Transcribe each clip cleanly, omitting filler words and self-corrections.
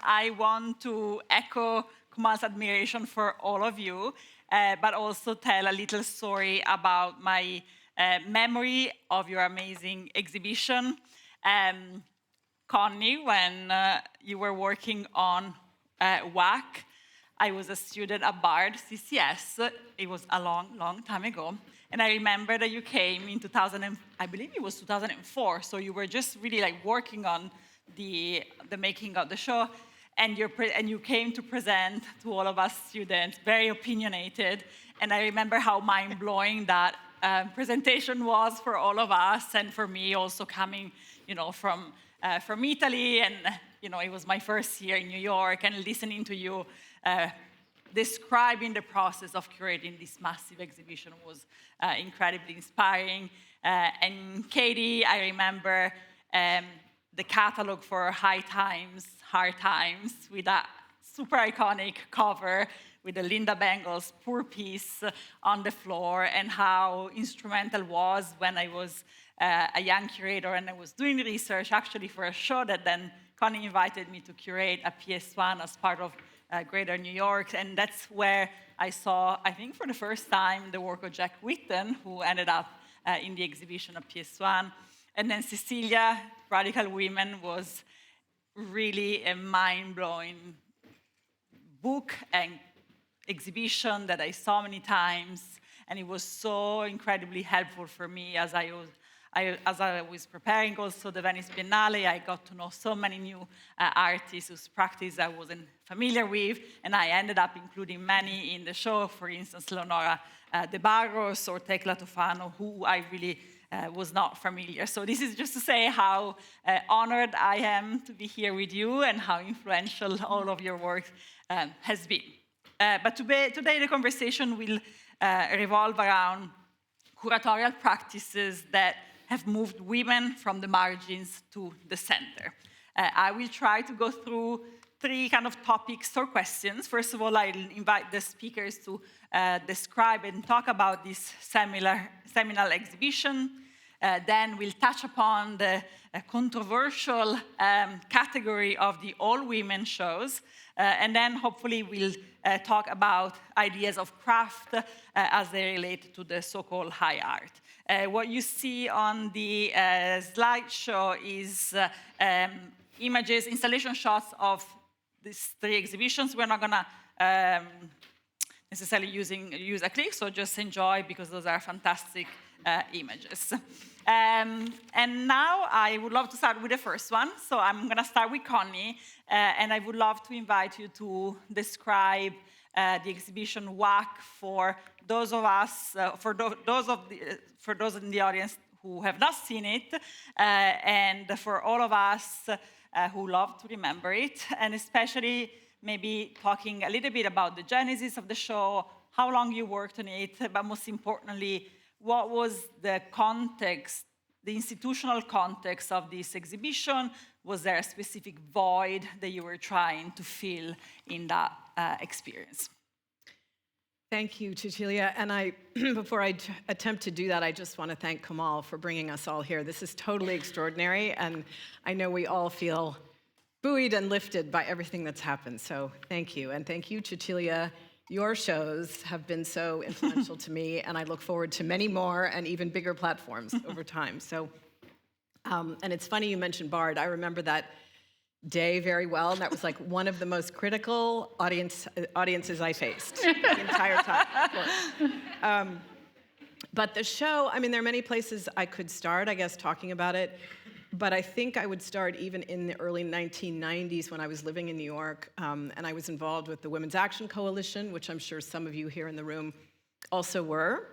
I want to echo Kamal's admiration for all of you, but also tell a little story about my memory of your amazing exhibition. Connie, when you were working on WACK, I was a student at Bard, CCS. It was a long, long time ago. And I remember that you came in 2000, I believe it was 2004. So you were just really like working on the making of the show. And you came to present to all of us students, very opinionated. And I remember how mind-blowing that presentation was for all of us, and for me also coming, from Italy, and it was my first year in New York, and listening to you describing the process of curating this massive exhibition was incredibly inspiring. And Katy, I remember the catalog for High Times, Hard Times, with that super iconic cover with the Linda Bengals Poor Piece on the floor, and how instrumental was when I was a young curator and I was doing research actually for a show that then Connie invited me to curate a PS1 as part of Greater New York, and that's where I saw, I think for the first time, the work of Jack Whitten, who ended up in the exhibition of PS1. And then Cecilia, Radical Women, was really a mind-blowing book and exhibition that I saw many times, and it was so incredibly helpful for me as I was preparing also the Venice Biennale. I got to know so many new artists whose practice I wasn't familiar with, and I ended up including many in the show, for instance, Leonora De Barros or Tecla Tofano, who I really was not familiar. So this is just to say how honored I am to be here with you and how influential all of your work has been. But today the conversation will revolve around curatorial practices that have moved women from the margins to the center. I will try to go through three kind of topics or questions. First of all, I'll invite the speakers to describe and talk about this seminal exhibition. Then we'll touch upon the controversial category of the all-women shows. And then hopefully we'll talk about ideas of craft as they relate to the so-called high art. What you see on the slideshow is images, installation shots of these three exhibitions. We're not gonna necessarily use a click, so just enjoy, because those are fantastic images. And now I would love to start with the first one. So I'm gonna start with Connie, and I would love to invite you to describe the exhibition WACK for those of us, for those in the audience who have not seen it, and for all of us who love to remember it, and especially maybe talking a little bit about the genesis of the show, how long you worked on it, but most importantly, what was the context, the institutional context of this exhibition? Was there a specific void that you were trying to fill in that experience? Thank you, Cecilia. And before I attempt to do that, I just want to thank Kamal for bringing us all here. This is totally extraordinary, and I know we all feel buoyed and lifted by everything that's happened. So thank you, and thank you, Cecilia. Your shows have been so influential to me, and I look forward to many more and even bigger platforms over time. So, and it's funny you mentioned Bard. I remember that day very well, and that was like one of the most critical audiences I faced the entire time, of course. But the show, I mean, there are many places I could start, I guess, talking about it. But I think I would start even in the early 1990s when I was living in New York, and I was involved with the Women's Action Coalition, which I'm sure some of you here in the room also were,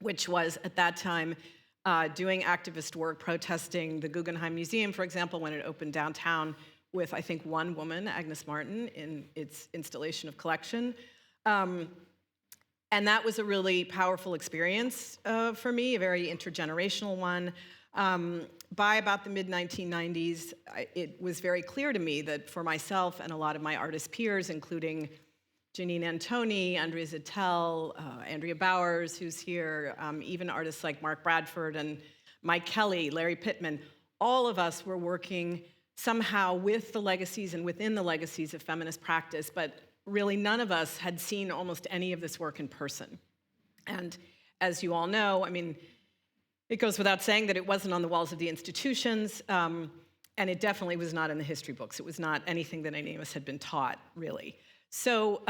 which was at that time doing activist work, protesting the Guggenheim Museum, for example, when it opened downtown with, I think, one woman, Agnes Martin, in its installation of collection. And that was a really powerful experience for me, a very intergenerational one. By about the mid-1990s, it was very clear to me that for myself and a lot of my artist peers, including Janine Antoni, Andrea Zittel, Andrea Bowers, who's here, even artists like Mark Bradford and Mike Kelly, Larry Pittman, all of us were working somehow with the legacies and within the legacies of feminist practice, but really none of us had seen almost any of this work in person. And as you all know, I mean, it goes without saying that it wasn't on the walls of the institutions, and it definitely was not in the history books. It was not anything that any of us had been taught, really. So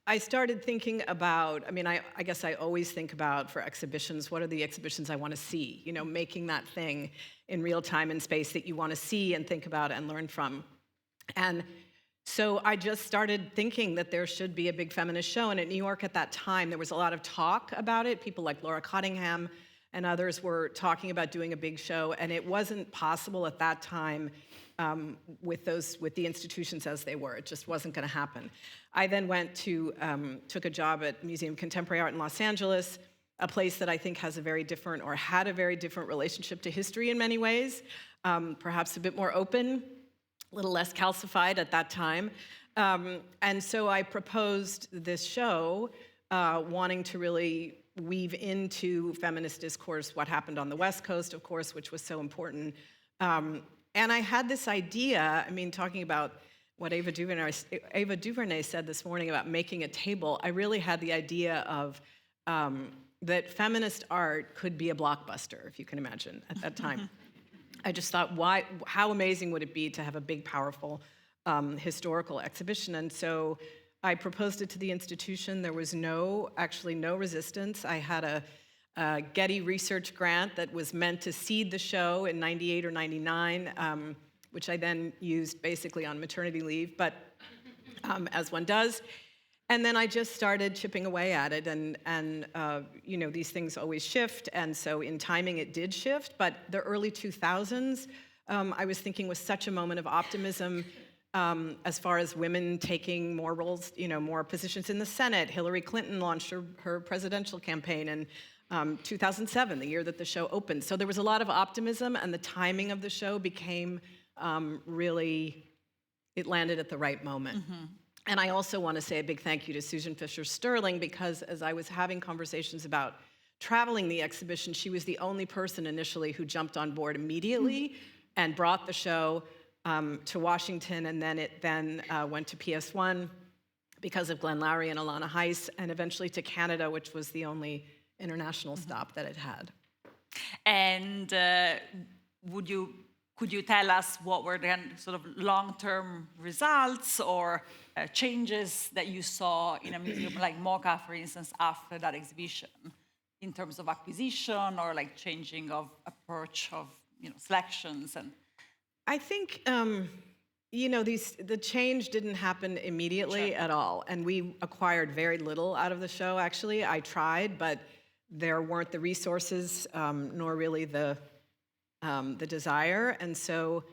I started thinking about, I mean, I guess I always think about, for exhibitions, what are the exhibitions I want to see? You know, making that thing in real time and space that you want to see and think about and learn from. And so I just started thinking that there should be a big feminist show. And at New York at that time, there was a lot of talk about it. People like Laura Cottingham and others were talking about doing a big show. And it wasn't possible at that time with the institutions as they were. It just wasn't going to happen. I then went to, took a job at Museum of Contemporary Art in Los Angeles, a place that I think has a very different, or had a very different relationship to history in many ways, perhaps a bit more open, a little less calcified at that time. And so I proposed this show, wanting to really weave into feminist discourse what happened on the West Coast, of course, which was so important. And I had this idea, I mean, talking about what Ava DuVernay said this morning about making a table, I really had the idea of that feminist art could be a blockbuster, if you can imagine, at that time. I just thought, how amazing would it be to have a big, powerful historical exhibition? And so I proposed it to the institution. There was actually no resistance. I had a Getty research grant that was meant to seed the show in 98 or 99, which I then used basically on maternity leave, but as one does. And then I just started chipping away at it, and you know, these things always shift, and so in timing it did shift, but the early 2000s, I was thinking was such a moment of optimism as far as women taking more roles, you know, more positions in the Senate. Hillary Clinton launched her presidential campaign in 2007, the year that the show opened. So there was a lot of optimism, and the timing of the show became really, it landed at the right moment. Mm-hmm. And I also want to say a big thank you to Susan Fisher-Sterling, because as I was having conversations about traveling the exhibition, she was the only person initially who jumped on board immediately and brought the show to Washington, and then it went to PS1 because of Glenn Lowry and Alana Heiss, and eventually to Canada, which was the only international stop that it had. And could you tell us what were the sort of long-term results or changes that you saw in a museum like MoCA, for instance, after that exhibition, in terms of acquisition or like changing of approach of, you know, selections? And I think you know, the change didn't happen immediately at all, and we acquired very little out of the show. Actually, I tried, but there weren't the resources nor really the desire, and so.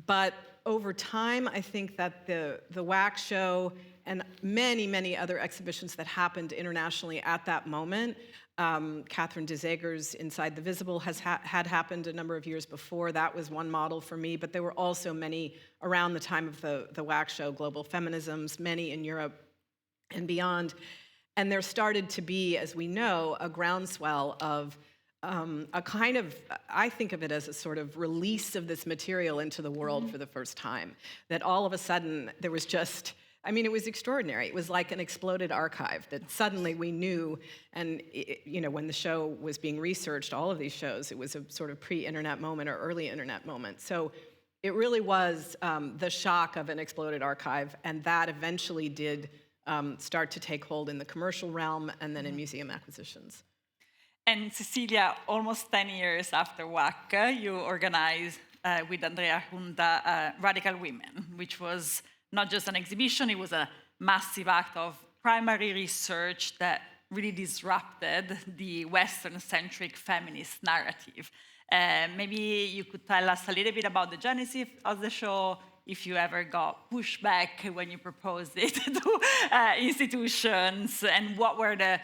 But over time, I think that the WACK show and many other exhibitions that happened internationally at that moment, Catherine de Zeger's Inside the Visible had happened a number of years before. That was one model for me, but there were also many around the time of the WACK show, Global Feminisms, many in Europe and beyond. And there started to be, as we know, a groundswell of a kind of, I think of it as a sort of release of this material into the world for the first time. That all of a sudden there was just, I mean, it was extraordinary. It was like an exploded archive that suddenly we knew, and you know, when the show was being researched, all of these shows, it was a sort of pre-internet moment or early internet moment. So it really was the shock of an exploded archive, and that eventually did start to take hold in the commercial realm and then in museum acquisitions. And Cecilia, almost 10 years after WACK, you organized with Andrea Junta Radical Women, which was not just an exhibition, it was a massive act of primary research that really disrupted the Western-centric feminist narrative. Maybe you could tell us a little bit about the genesis of the show, if you ever got pushback when you proposed it to institutions, and what were the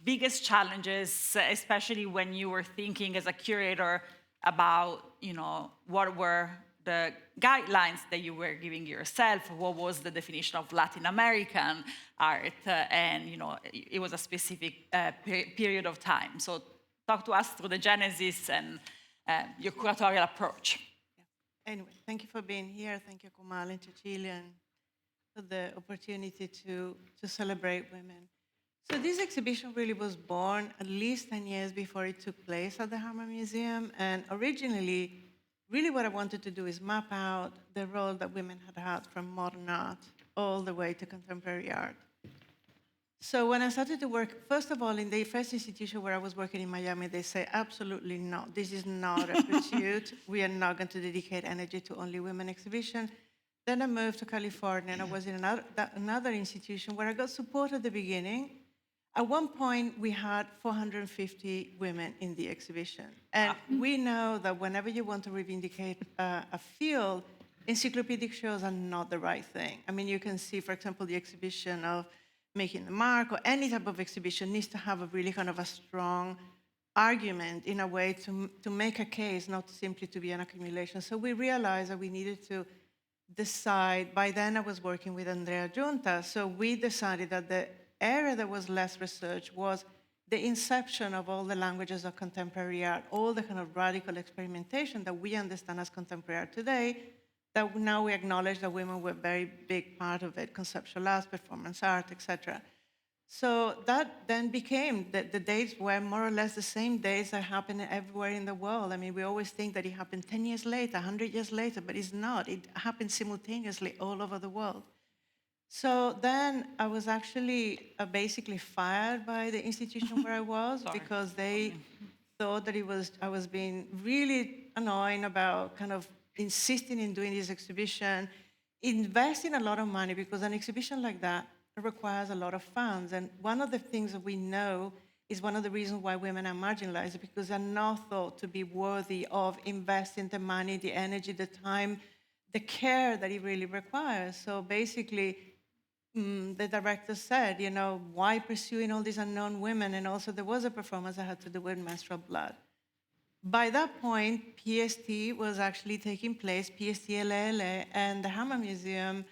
biggest challenges, especially when you were thinking as a curator about, you know, what were the guidelines that you were giving yourself, what was the definition of LaCn American art, and, you know, it was a specific period of time. So talk to us through the genesis and your curatorial approach. Anyway, thank you for being here. Thank you, Komal and Cecilia, and for the opportunity to celebrate women. So this exhibition really was born at least 10 years before it took place at the Hammer Museum. And originally, really what I wanted to do is map out the role that women had had from modern art all the way to contemporary art. So when I started to work, first of all, in the first institution where I was working in Miami, they say, absolutely not. This is not a pursuit. We are not going to dedicate energy to only women exhibition. Then I moved to California, and I was in another institution where I got support at the beginning. At one point, we had 450 women in the exhibition. And we know that whenever you want to reivindicate a field, encyclopedic shows are not the right thing. I mean, you can see, for example, the exhibition of Making the Mark, or any type of exhibition needs to have a really kind of a strong argument in a way to make a case, not simply to be an accumulation. So we realized that we needed to decide. By then I was working with Andrea Giunta, so we decided that the area that was less research was the inception of all the languages of contemporary art, all the kind of radical experimentation that we understand as contemporary art today, that now we acknowledge that women were a very big part of it, conceptual art, performance art, etc. So that then became, the dates were more or less the same days that happen everywhere in the world. I mean, we always think that it happened 10 years later, 100 years later, but it's not. It happened simultaneously all over the world. So then I was actually basically fired by the institution where I was because they thought that I was being really annoying about kind of insisting in doing this exhibition, investing a lot of money, because an exhibition like that requires a lot of funds. And one of the things that we know is one of the reasons why women are marginalized, because they're not thought to be worthy of investing the money, the energy, the time, the care that it really requires. So basically, the director said, you know, why pursuing all these unknown women? And also there was a performance that had to do with menstrual blood. By that point, PST was actually taking place, PST LA, and the Hammer Museum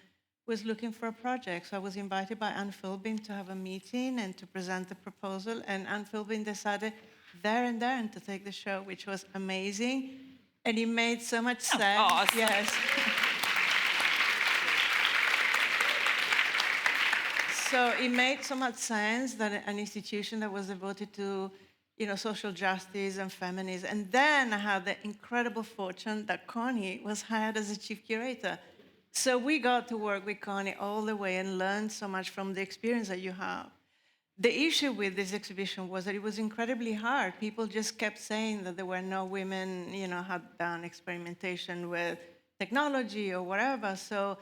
was looking for a project. So I was invited by Anne Philbin to have a meeting and to present the proposal. And Anne Philbin decided there and then to take the show, which was amazing. And it made so much sense. Awesome. Yes. So it made so much sense that an institution that was devoted to, you know, social justice and feminism. And then I had the incredible fortune that Connie was hired as a chief curator. So we got to work with Connie all the way and learned so much from the experience that you have. The issue with this exhibition was that it was incredibly hard. People just kept saying that there were no women, you know, had done experimentation with technology or whatever. So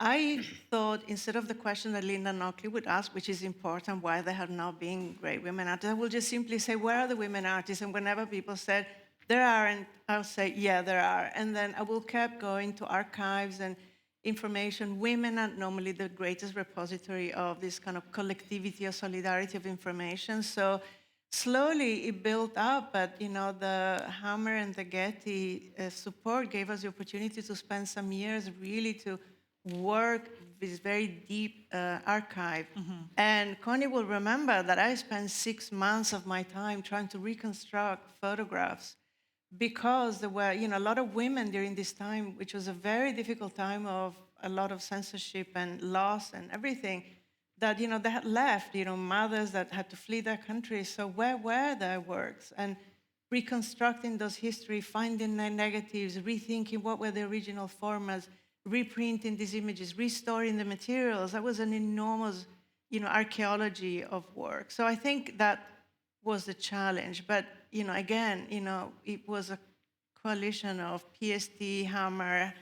I thought, instead of the question that Linda Knockley would ask, which is important, why there have not been great women artists, I will just simply say, where are the women artists? And whenever people said, there aren't, I'll say, yeah, there are. And then I will keep going to archives and information. Women are normally the greatest repository of this kind of collectivity or solidarity of information. So slowly it built up, but you know, the Hammer and the Getty support gave us the opportunity to spend some years really to work this very deep archive. And Connie will remember that I spent 6 months of my time trying to reconstruct photographs, because there were, you know, a lot of women during this time, which was a very difficult time of a lot of censorship and loss and everything, that, you know, they had left, you know, mothers that had to flee their countries. So where were their works? And reconstructing those history, finding their negatives, rethinking what were the original formats, reprinting these images, restoring the materials. That was an enormous, you know, archaeology of work. So I think that was the challenge. But, you know, again, you know, it was a coalition of PST, Hammer,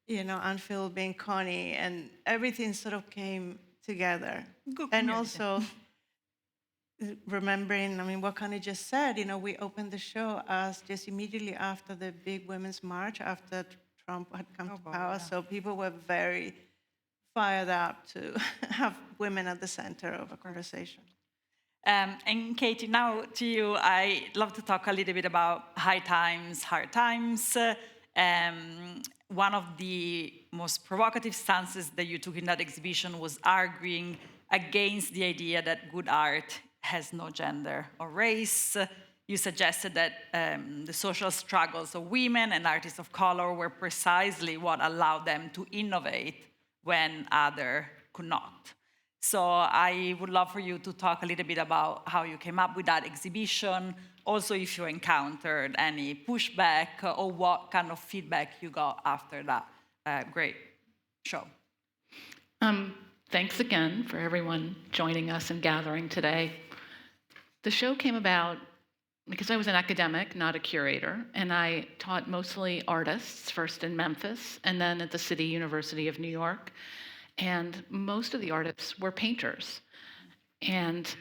you know, Anne Philbin, Connie, and everything sort of came together. Good and community. also remembering, I mean, what Connie just said, you know, we opened the show as just immediately after the big women's march, after Trump had come to power. Yeah. So people were very fired up to have women at the center of a conversation. And Katy, now to you, I'd love to talk a little bit about high times, hard times. One of the most provocative stances that you took in that exhibition was arguing against the idea that good art has no gender or race. you suggested that the social struggles of women and artists of color were precisely what allowed them to innovate when others could not. So I would love for you to talk a little bit about how you came up with that exhibition, also if you encountered any pushback or what kind of feedback you got after that great show. Thanks again for everyone joining us and gathering today. The show came about because I was an academic, not a curator, and I taught mostly artists, first in Memphis and then at the City University of New York. And most of the artists were painters. And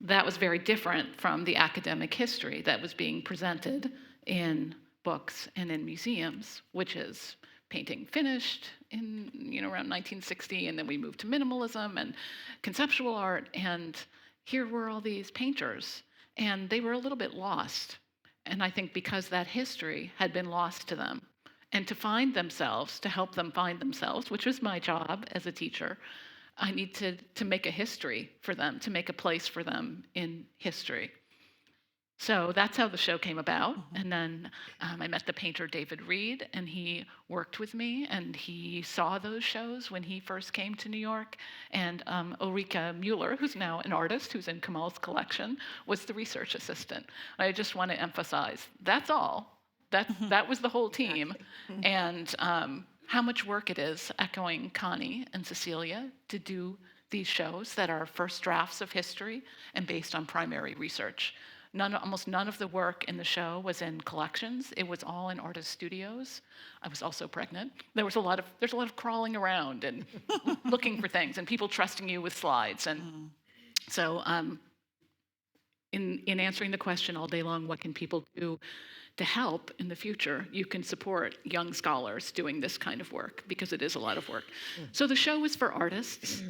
that was very different from the academic history that was being presented in books and in museums, which is painting finished in around 1960, and then we moved to minimalism and conceptual art, and here were all these painters, and they were a little bit lost. And I think because that history had been lost to them, and to find themselves, to help them find themselves, which was my job as a teacher, I need to make a history for them, to make a place for them in history. So that's how the show came about. And then I met the painter David Reed, and he worked with me, and he saw those shows when he first came to New York. And Ulrika Mueller, who's now an artist, who's in Kamal's collection, was the research assistant. I just want to emphasize, that's all. That was the whole team. And how much work it is, echoing Connie and Cecilia, to do these shows that are first drafts of history and based on primary research. Almost none of the work in the show was in collections. It was all in artist studios. I was also pregnant. There's a lot of crawling around and looking for things, and people trusting you with slides. And so in answering the question all day long, what can people do to help in the future, you can support young scholars doing this kind of work, because it is a lot of work. So the show was for artists.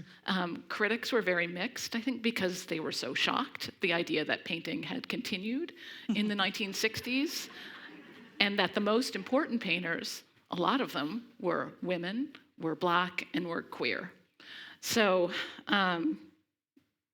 Critics were very mixed, I think, because they were so shocked, the idea that painting had continued in the 1960s, and that the most important painters, a lot of them, were women, were Black, and were queer. So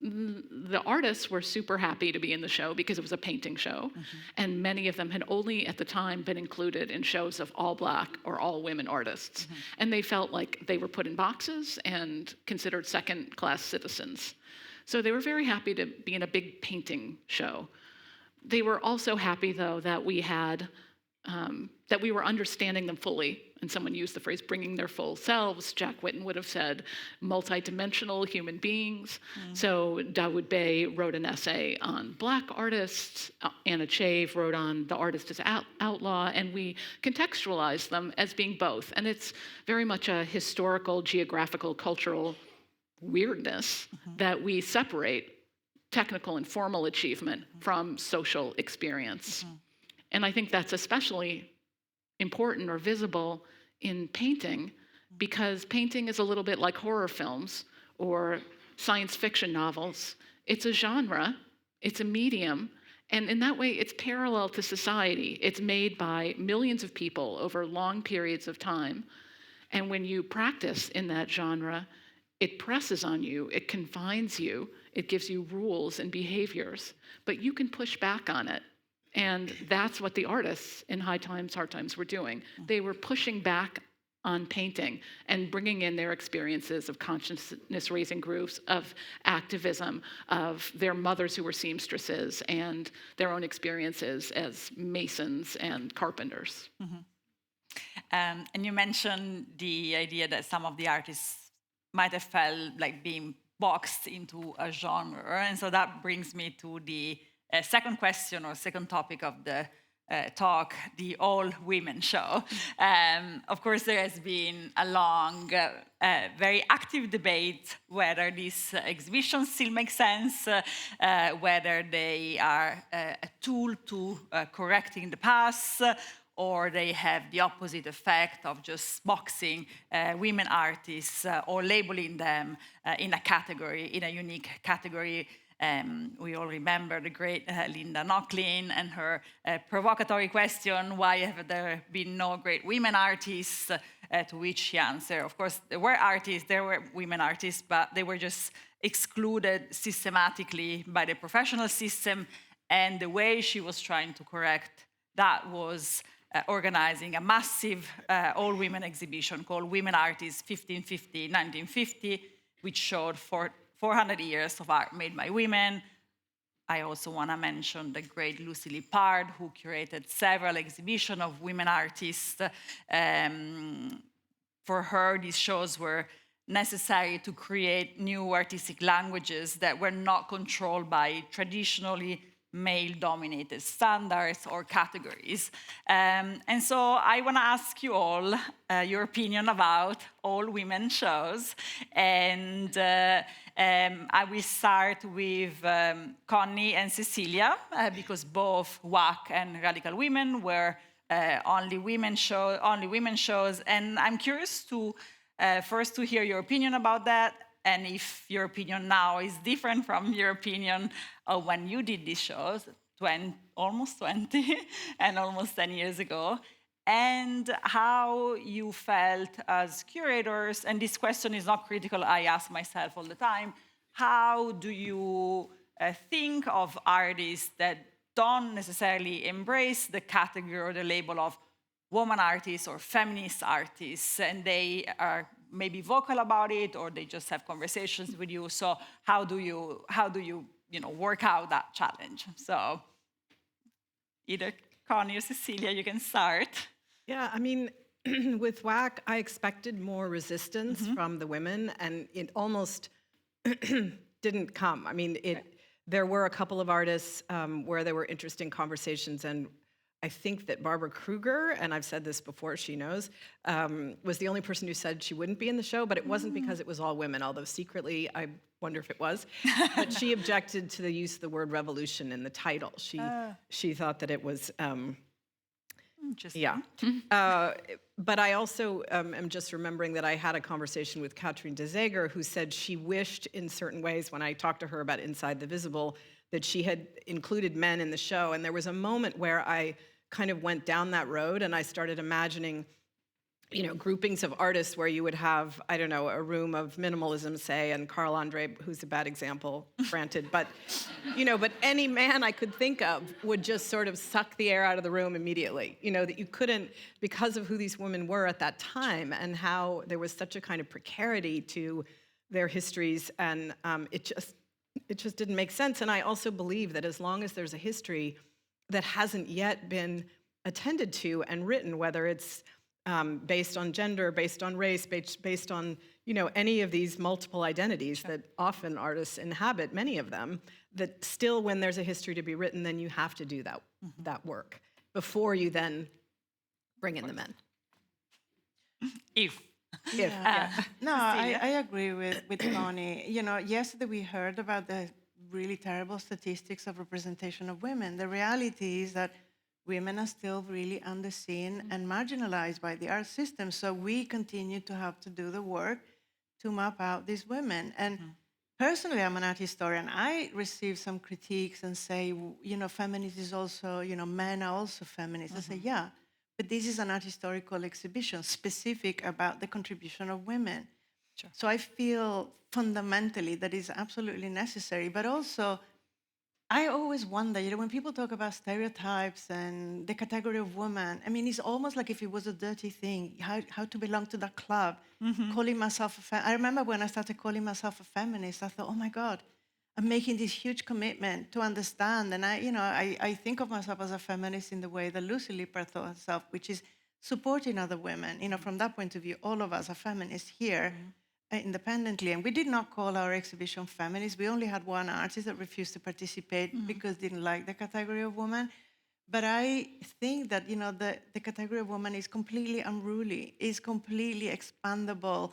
the artists were super happy to be in the show because it was a painting show, and many of them had only at the time been included in shows of all Black or all women artists, and they felt like they were put in boxes and considered second-class citizens. So they were very happy to be in a big painting show. They were also happy, though, that we were understanding them fully. And someone used the phrase bringing their full selves. Jack Whitten would have said multidimensional human beings. So Dawood Bey wrote an essay on Black artists. Anna Chave wrote on the artist as outlaw. And we contextualized them as being both. And it's very much a historical, geographical, cultural weirdness that we separate technical and formal achievement from social experience. And I think that's especially important or visible in painting, because painting is a little bit like horror films or science fiction novels. It's a genre, it's a medium, and in that way it's parallel to society. It's made by millions of people over long periods of time, and when you practice in that genre, it presses on you, it confines you, it gives you rules and behaviors, but you can push back on it. And that's what the artists in High Times, Hard Times were doing. They were pushing back on painting and bringing in their experiences of consciousness-raising groups, of activism, of their mothers who were seamstresses, and their own experiences as masons and carpenters. And you mentioned the idea that some of the artists might have felt like being boxed into a genre. And so that brings me to the second question or second topic of the talk, the all-women show. Of course, there has been a long, very active debate whether these exhibitions still make sense, whether they are a tool to correcting the past, or they have the opposite effect of just boxing women artists or labeling them in a category, in a unique category. We all remember the great Linda Nochlin and her provocatory question, why have there been no great women artists, to which she answered, of course, there were women artists, but they were just excluded systematically by the professional system, And the way she was trying to correct that was organizing a massive all-women exhibition called Women Artists 1550-1950, which showed 400 years of art made by women. I also want to mention the great Lucy Lippard, who curated several exhibitions of women artists. For her, these shows were necessary to create new artistic languages that were not controlled by traditionally male-dominated standards or categories. And so I want to ask you all your opinion about all women shows. And I will start with Connie and Cecilia, because both WACK and Radical Women were only women shows. And I'm curious to first to hear your opinion about that, and if your opinion now is different from your opinion of when you did these shows, almost 20 and almost 10 years ago, and how you felt as curators. And this question is not critical, I ask myself all the time. How do you think of artists that don't necessarily embrace the category or the label of woman artists or feminist artists, and they are maybe vocal about it, or they just have conversations with you? So how do you work out that challenge? So either Connie or Cecilia, you can start. Yeah, I mean, with WACK, I expected more resistance from the women, and it almost didn't come. I mean, there were a couple of artists where there were interesting conversations, and I think that Barbara Kruger, and I've said this before, she knows, was the only person who said she wouldn't be in the show, but it wasn't because it was all women, although secretly I wonder if it was. But she objected to the use of the word revolution in the title. She thought that it was, Interesting. yeah. But I also am just remembering that I had a conversation with Katrin de Zeger, who said she wished in certain ways, when I talked to her about Inside the Visible, that she had included men in the show. And there was a moment where I kind of went down that road, and I started imagining, groupings of artists where you would have, I don't know, a room of minimalism, say, and Carl Andre, who's a bad example, granted, but, but any man I could think of would just sort of suck the air out of the room immediately. That you couldn't, because of who these women were at that time and how there was such a kind of precarity to their histories, and it just didn't make sense. And I also believe that as long as there's a history that hasn't yet been attended to and written, whether it's based on gender, based on race, based on any of these multiple identities that often artists inhabit, many of them, that still when there's a history to be written, then you have to do that work before you then bring in the men. No, I agree with Connie. Yesterday we heard about the really terrible statistics of representation of women. The reality is that women are still really underseen and marginalized by the art system. So we continue to have to do the work to map out these women. And personally, I'm an art historian. I receive some critiques and say, feminist is also, men are also feminists. I say, yeah, but this is an art historical exhibition specific about the contribution of women. Sure. So I feel fundamentally that is absolutely necessary. But also, I always wonder, when people talk about stereotypes and the category of woman, I mean, it's almost like if it was a dirty thing, how to belong to that club, calling myself I remember when I started calling myself a feminist, I thought, oh my God, I'm making this huge commitment to understand. And I think of myself as a feminist in the way that Lucy Lippard thought herself, which is supporting other women. From that point of view, all of us are feminists here. Independently, and we did not call our exhibition feminist. We only had one artist that refused to participate because didn't like the category of woman. But I think that the category of woman is completely unruly, is completely expandable,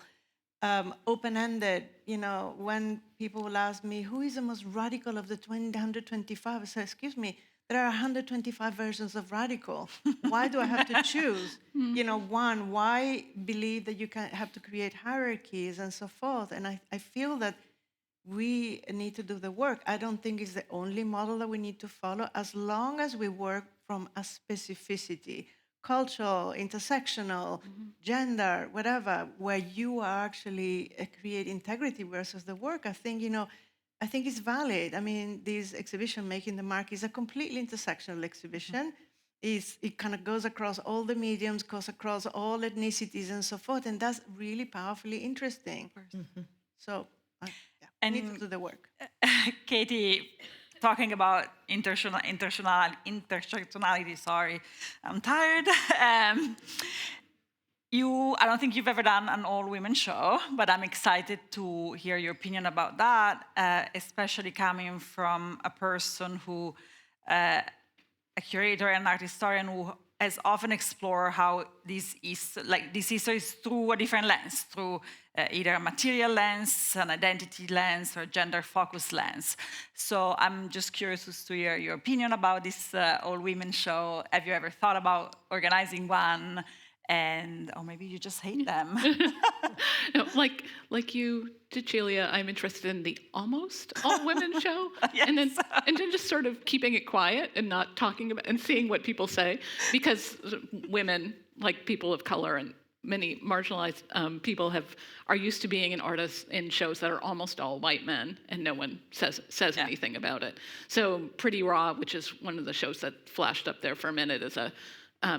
open-ended. When people will ask me who is the most radical of the 125, I say, excuse me, there are 125 versions of radical. Why do I have to choose? One, why believe that you have to create hierarchies and so forth? And I feel that we need to do the work. I don't think it's the only model that we need to follow, as long as we work from a specificity, cultural, intersectional, gender, whatever, where you are actually create integrity versus the work. I think, I think it's valid. I mean, this exhibition, Making the Mark, is a completely intersectional exhibition. It kind of goes across all the mediums, goes across all ethnicities and so forth, and that's really powerfully interesting. So, we need to do the work. Katy, talking about intersectionality, sorry, I'm tired. I don't think you've ever done an all-women show, but I'm excited to hear your opinion about that, especially coming from a person who, a curator and art historian who has often explored how this history is through a different lens, through either a material lens, an identity lens, or a gender-focused lens. So I'm just curious to hear your opinion about this all-women show. Have you ever thought about organizing one? Or maybe you just hate them. No, like you, Cecilia, I'm interested in the almost all-women show, Yes. and then just sort of keeping it quiet and not talking about and seeing what people say, because women, like people of color and many marginalized people, are used to being an artist in shows that are almost all white men, and no one says anything about it. So Pretty Raw, which is one of the shows that flashed up there for a minute, is a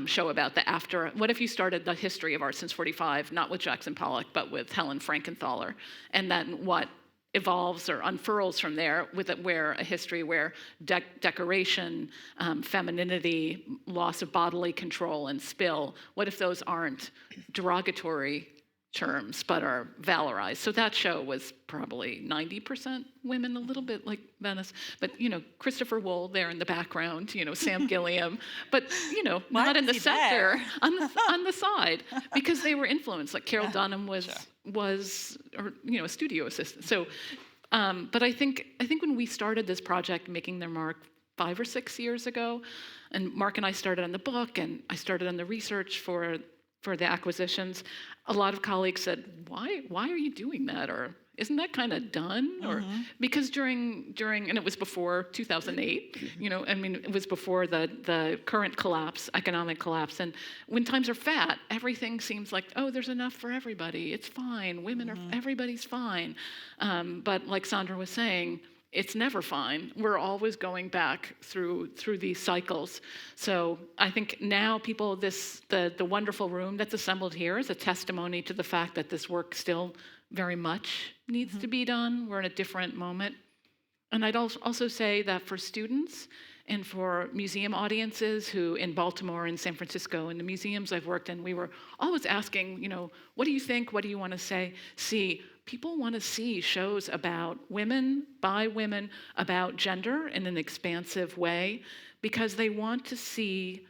show about the after. What if you started the history of art since 45, not with Jackson Pollock, but with Helen Frankenthaler, and then what evolves or unfurls from there, where a history where decoration, femininity, loss of bodily control, and spill, what if those aren't derogatory terms but are valorized? So that show was probably 90% women, a little bit like Venice, but Christopher Wool there in the background, Sam Gilliam, but not in the center, on the side, because they were influenced. Like Carol Dunham was a studio assistant. So, but I think when we started this project, Making Their Mark, 5 or 6 years ago, and Mark and I started on the book, and I started on the research for the acquisitions, a lot of colleagues said, why are you doing that? Or isn't that kind of done? Or because during and it was before 2008, it was before the current collapse, economic collapse. And when times are fat, everything seems like, oh, there's enough for everybody. It's fine. Women are, everybody's fine. But like Sandra was saying, it's never fine. We're always going back through these cycles. So I think now people, the wonderful room that's assembled here is a testimony to the fact that this work still very much needs to be done. We're in a different moment. And I'd also say that for students and for museum audiences who in Baltimore and San Francisco and the museums I've worked in, we were always asking, what do you think? What do you want to see? People want to see shows about women, by women, about gender in an expansive way, because they want to see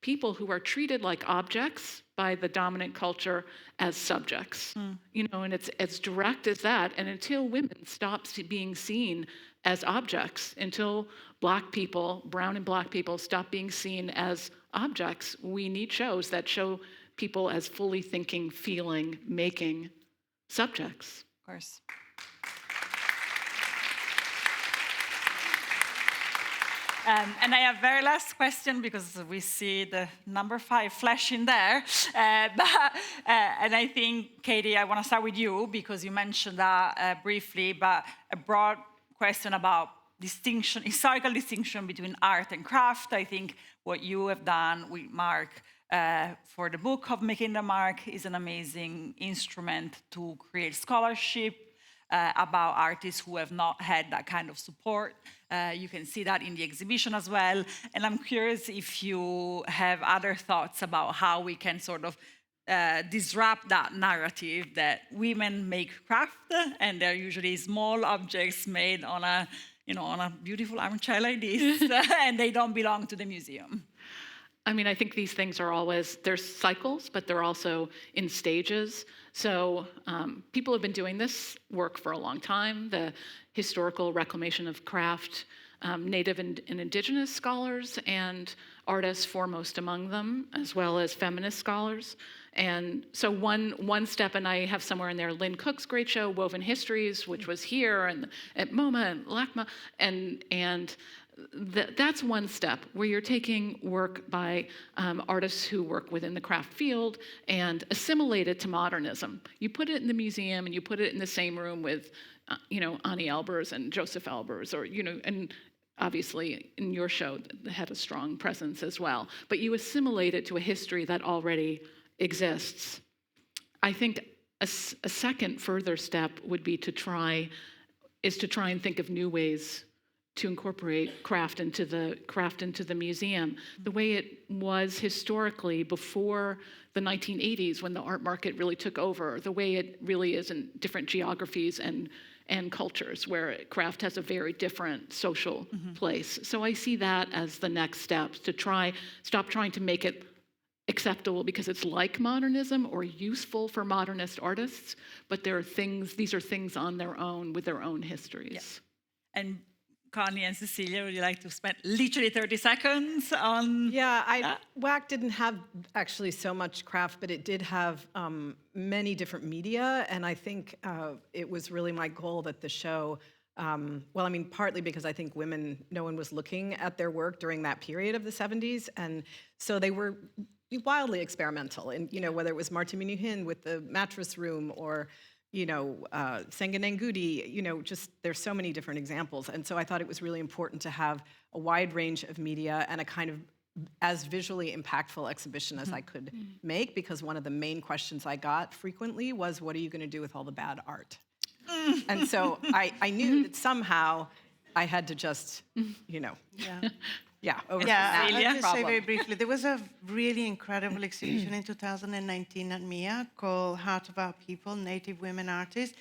people who are treated like objects by the dominant culture as subjects. And it's as direct as that. And until women stop being seen as objects, until Black people, brown and Black people, stop being seen as objects, we need shows that show people as fully thinking, feeling, making subjects. Of course. And I have very last question, because we see the number 5 flashing there. And I think, Katy, I want to start with you, because you mentioned that briefly, but a broad question about historical distinction between art and craft. I think what you have done with Mark for the book of Making the Mark is an amazing instrument to create scholarship about artists who have not had that kind of support. You can see that in the exhibition as well. And I'm curious if you have other thoughts about how we can sort of disrupt that narrative that women make craft, and they're usually small objects made on a beautiful armchair like this, and they don't belong to the museum. I mean, I think these things are always, there's cycles, but they're also in stages. So people have been doing this work for a long time. The historical reclamation of craft, Native and Indigenous scholars and artists foremost among them, as well as feminist scholars. And so one step, and I have somewhere in there Lynn Cook's great show, Woven Histories, which was here and at MoMA and LACMA, and that's one step where you're taking work by artists who work within the craft field and assimilate it to modernism. You put it in the museum and you put it in the same room with Annie Albers and Joseph Albers, or, and obviously in your show that had a strong presence as well. But you assimilate it to a history that already exists. I think a second further step would be to try and think of new ways to incorporate craft into the museum, the way it was historically before the 1980s when the art market really took over, the way it really is in different geographies and cultures where craft has a very different social place. So I see that as the next steps, to stop trying to make it acceptable because it's like modernism or useful for modernist artists, but these are things on their own with their own histories. Yeah. And Connie and Cecilia, would you like to spend literally 30 seconds on WACK didn't have actually so much craft, but it did have many different media, and I think it was really my goal that the show, partly because I think no one was looking at their work during that period of the 70s, and so they were wildly experimental, and whether it was Martin Minuhin with the mattress room, or Senga Nengudi, just there's so many different examples. And so I thought it was really important to have a wide range of media and a kind of as visually impactful exhibition as I could make, because one of the main questions I got frequently was, what are you going to do with all the bad art? And so I knew that somehow I had to just, I'll just say very briefly, there was a really incredible exhibition in 2019 at MIA called Heart of Our People, Native Women Artists.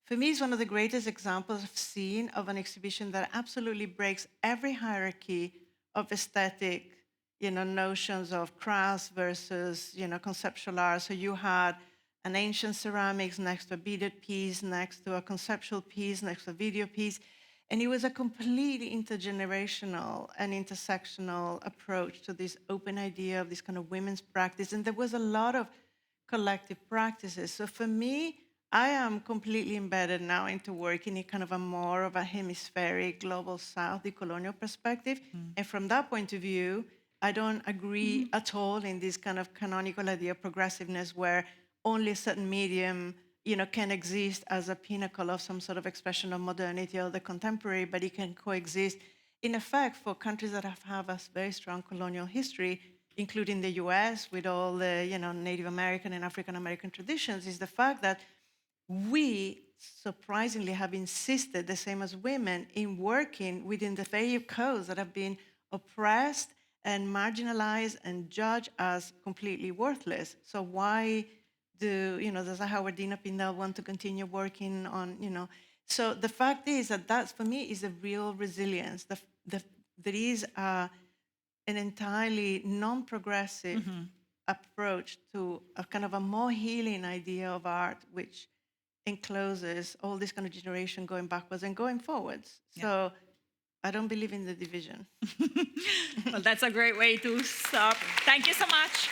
For me, it's one of the greatest examples I've seen of an exhibition that absolutely breaks every hierarchy of aesthetic, notions of crafts versus, conceptual art. So you had an ancient ceramics next to a beaded piece, next to a conceptual piece, next to a video piece. And it was a completely intergenerational and intersectional approach to this open idea of this kind of women's practice. And there was a lot of collective practices. So for me, I am completely embedded now into working in kind of a more of a hemispheric, global south, decolonial perspective. And from that point of view, I don't agree at all in this kind of canonical idea of progressiveness where only a certain medium can exist as a pinnacle of some sort of expression of modernity or the contemporary, but it can coexist. In effect, for countries that have a very strong colonial history, including the US with all the Native American and African American traditions, is the fact that we surprisingly have insisted, the same as women, in working within the very codes that have been oppressed and marginalized and judged as completely worthless. So why does a Howardina Pindal want to continue working on, So the fact is that for me is a real resilience. There is an entirely non-progressive approach to a kind of a more healing idea of art, which encloses all this kind of generation going backwards and going forwards. So I don't believe in the division. Well, that's a great way to stop. Thank you so much.